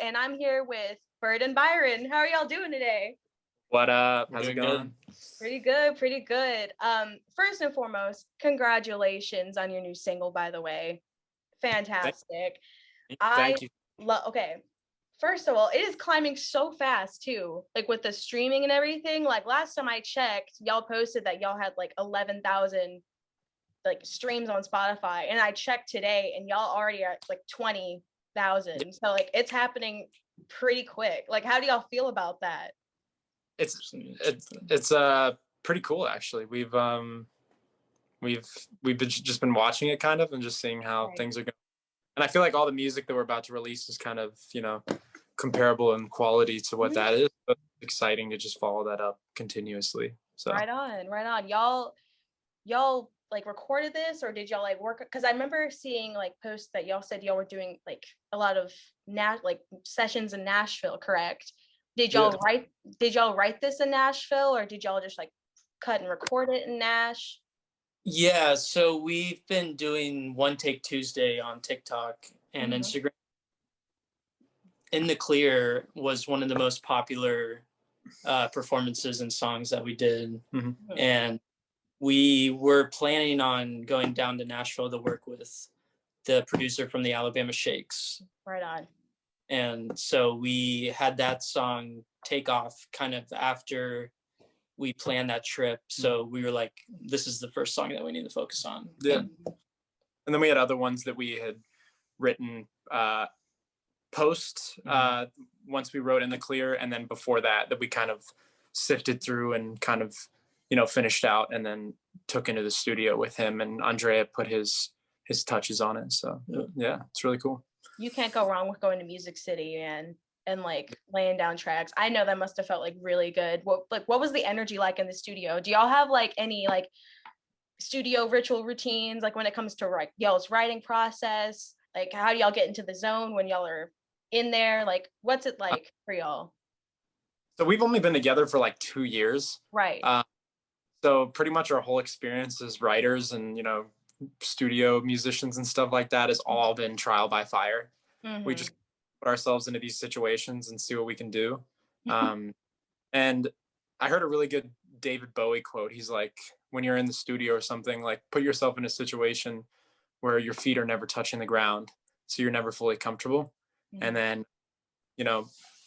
and I'm here with Bird and Byron. How are y'all doing today? What up? How's it going? Pretty good, pretty good. First and foremost, congratulations on your new single, by the way. Fantastic. I Thank you. love, okay. First of all, it is climbing so fast too, like with the streaming and everything. Like last time I checked, y'all posted that y'all had like 11,000 like streams on Spotify, and I checked today, and y'all already are at like 20,000. So like it's happening pretty quick. Like, how do y'all feel about that? It's pretty cool actually. We've just been watching it kind of and just seeing how Right. things are going. And I feel like all the music that we're about to release is kind of, comparable in quality to what that is. But it's exciting to just follow that up continuously. So Right on, right on. Y'all like recorded this, or did y'all like work? Because I remember seeing like posts that y'all said y'all were doing like a lot of like sessions in Nashville, correct? Did y'all write this in Nashville, or did y'all just like cut and record it in Nash? Yeah, so we've been doing One Take Tuesday on TikTok and Instagram. In the Clear was one of the most popular performances and songs that we did. And we were planning on going down to Nashville to work with the producer from the Alabama Shakes. Right on. And so we had that song take off kind of after we planned that trip. So we were like, this is the first song that we need to focus on. Yeah. And then we had other ones that we had written post once we wrote In the Clear, and then before that we kind of sifted through and kind of finished out and then took into the studio with him, and Andrea put his touches on it. So yeah, it's really cool. You can't go wrong with going to Music City and like laying down tracks. I know that must have felt like really good. What was the energy like in the studio? Do y'all have like any like studio ritual routines, like when it comes to like y'all's writing process? Like how do y'all get into the zone when y'all are in there? Like what's it like for y'all? So we've only been together for like 2 years. Right. So pretty much our whole experience as writers and, studio musicians and stuff like that has all been trial by fire. We just put ourselves into these situations and see what we can do. And I heard a really good David Bowie quote. He's like, when you're in the studio or something, like put yourself in a situation where your feet are never touching the ground, so you're never fully comfortable. And then,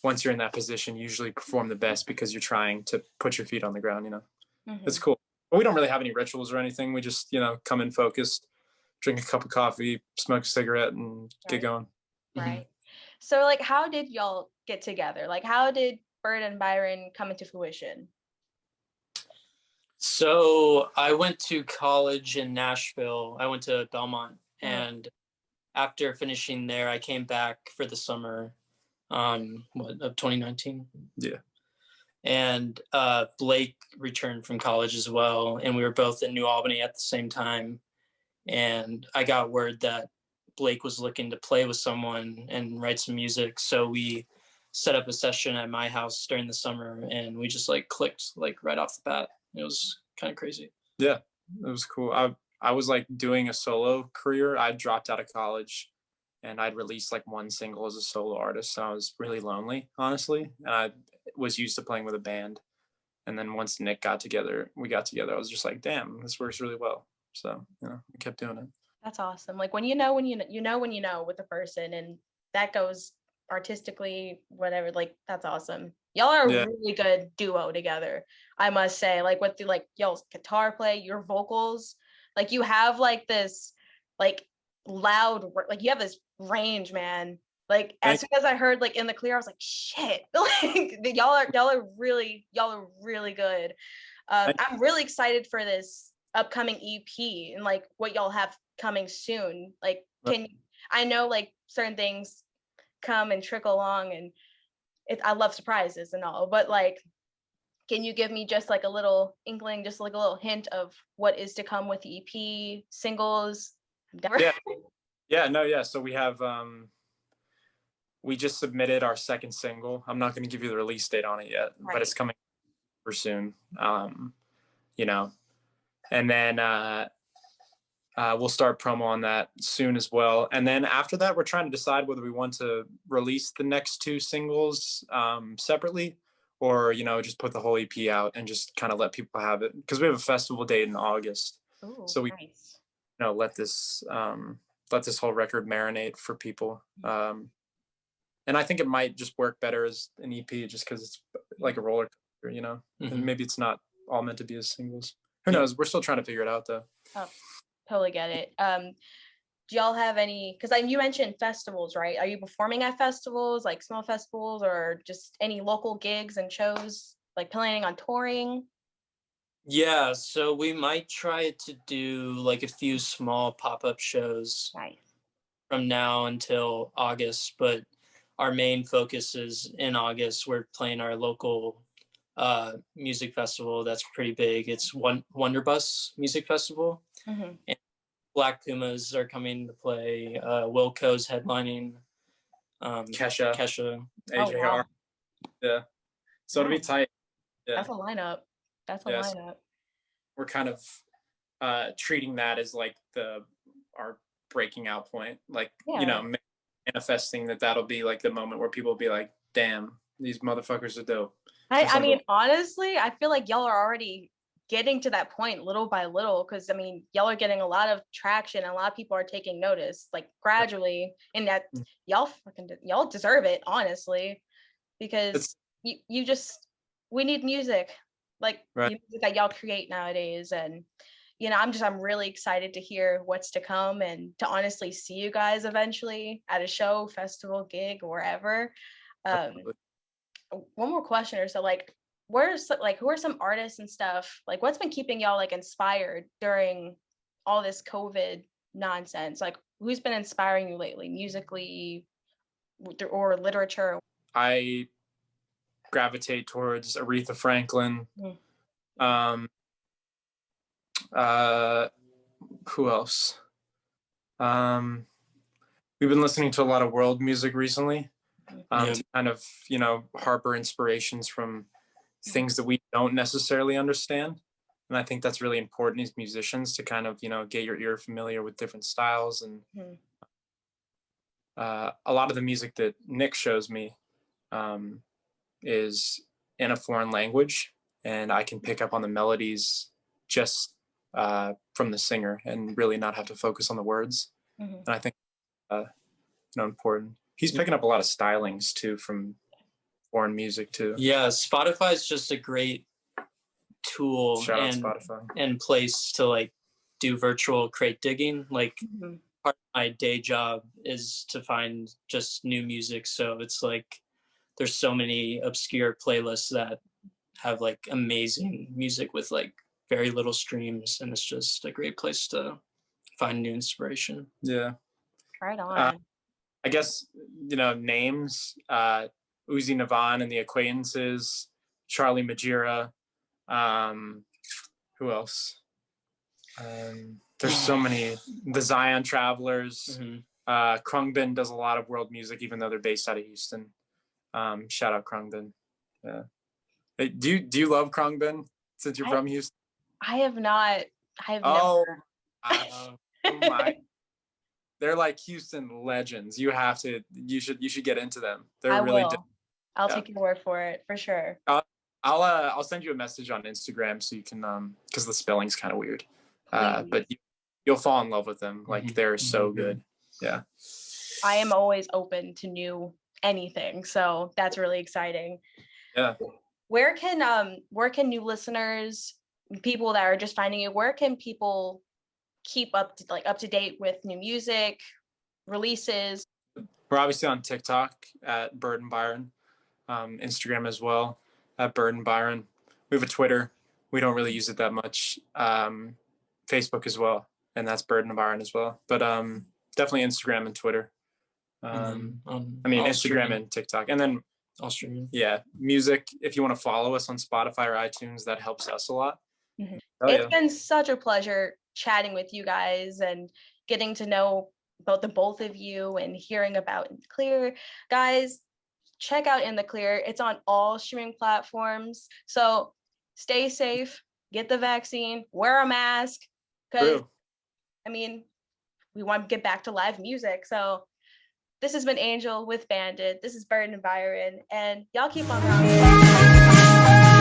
once you're in that position, you usually perform the best because you're trying to put your feet on the ground. It's cool. But we don't really have any rituals or anything. We just, come in focused, drink a cup of coffee, smoke a cigarette, and get going. Right. So like, how did y'all get together? Like, how did Bird and Byron come into fruition? So I went to college in Nashville. I went to Belmont, and after finishing there, I came back for the summer of 2019. Yeah. And Blake returned from college as well, and we were both in New Albany at the same time. And I got word that Blake was looking to play with someone and write some music, so we set up a session at my house during the summer, and we just like clicked like right off the bat. It was kind of crazy. Yeah, it was cool. I was like doing a solo career. I dropped out of college and I'd released like one single as a solo artist. So I was really lonely, honestly. And I was used to playing with a band. And then once Nick got together, I was just like, damn, this works really well. So, I kept doing it. That's awesome. Like when you know with a person, and that goes artistically, whatever, like that's awesome. Y'all are a really good duo together, I must say. Like with the like y'all's guitar play, your vocals, like you have like this like loud, like you have this range, man. Like as soon as I heard like In the Clear, I was like, shit, like y'all are really good. I'm really excited for this upcoming EP and like what y'all have coming soon. Like, I know like certain things come and trickle along, and I love surprises and all, but like, can you give me just like a little inkling, just like a little hint of what is to come with the EP, singles? So we have we just submitted our second single. I'm not going to give you the release date on it yet, but it's coming super soon. And then we'll start promo on that soon as well. And then after that, we're trying to decide whether we want to release the next 2 singles separately, or, you know, just put the whole EP out and just kind of let people have it, because we have a festival date in August. Ooh, so we, nice. you know, let this whole record marinate for people. And I think it might just work better as an EP, just because it's like a roller coaster, you know. And maybe it's not all meant to be as singles. Who knows? We're still trying to figure it out, though. Oh, totally get it. Do y'all have any, because you mentioned festivals, right? Are you performing at festivals, like small festivals, or just any local gigs and shows, like planning on touring? Yeah, so we might try to do like a few small pop-up shows Nice. from now until August, but our main focus is in August. We're playing our local music festival that's pretty big. It's Wonderbus Music Festival. And Black Pumas are coming to play. Wilco's headlining. Kesha. AJR. Oh, wow. Yeah. So it'll be tight. Yeah. That's a lineup. That's a lineup. We're kind of treating that as like our breaking out point. Like, you know, manifesting that'll be like the moment where people will be like, damn, these motherfuckers are dope. I mean, honestly, I feel like y'all are already getting to that point little by little, because I mean, y'all are getting a lot of traction and a lot of people are taking notice, like gradually, and that y'all deserve it, honestly, because we need music, like music that y'all create nowadays. And you know, I'm really excited to hear what's to come, and to honestly see you guys eventually at a show, festival, gig, wherever. One more question or so, like, who are some artists and stuff, like what's been keeping y'all like inspired during all this COVID nonsense? Like, who's been inspiring you lately, musically or literature? I gravitate towards Aretha Franklin. Who else? We've been listening to a lot of world music recently, to kind of, you know, harbor inspirations from things that we don't necessarily understand. And I think that's really important as musicians, to kind of, you know, get your ear familiar with different styles. And a lot of the music that Nick shows me is in a foreign language, and I can pick up on the melodies just from the singer and really not have to focus on the words. And I think you know, important. He's picking up a lot of stylings too from foreign music too. Yeah, Spotify is just a great tool and place to like do virtual crate digging. Like part of my day job is to find just new music, so it's like there's so many obscure playlists that have like amazing music with like very little streams, and it's just a great place to find new inspiration. Yeah, right on. I guess, you know, names, Uzi Navan and the Acquaintances, Charlie Majira, who else? There's so many. The Zion Travelers. Krungbin does a lot of world music, even though they're based out of Houston. Shout out Krungbin. Yeah. Hey, do you love Krungbin since you're from Houston? I have not. Never. Oh my. They're like Houston legends. You should get into them. They're really dope. I'll take your word for it, for sure. I'll send you a message on Instagram so you can because the spelling's kind of weird. But you'll fall in love with them. Like, they're so good. Yeah. I am always open to new anything, so that's really exciting. Yeah. Where can new listeners, people that are just finding it, where can people keep up to date with new music releases? We're obviously on TikTok at Bird and Byron, Instagram as well at Bird and Byron. We have a Twitter. We don't really use it that much. Facebook as well, and that's Bird and Byron as well. But definitely Instagram and Twitter. Instagram and TikTok, and then I'll stream. Yeah, music. If you want to follow us on Spotify or iTunes, that helps us a lot. It's been such a pleasure chatting with you guys and getting to know about the both of you and hearing about In the Clear. Guys, check out In the Clear. It's on all streaming platforms. So stay safe, get the vaccine, wear a mask, because I mean, we want to get back to live music. So this has been Angel with Bandit. This is Bird and Byron, and y'all keep on rocking.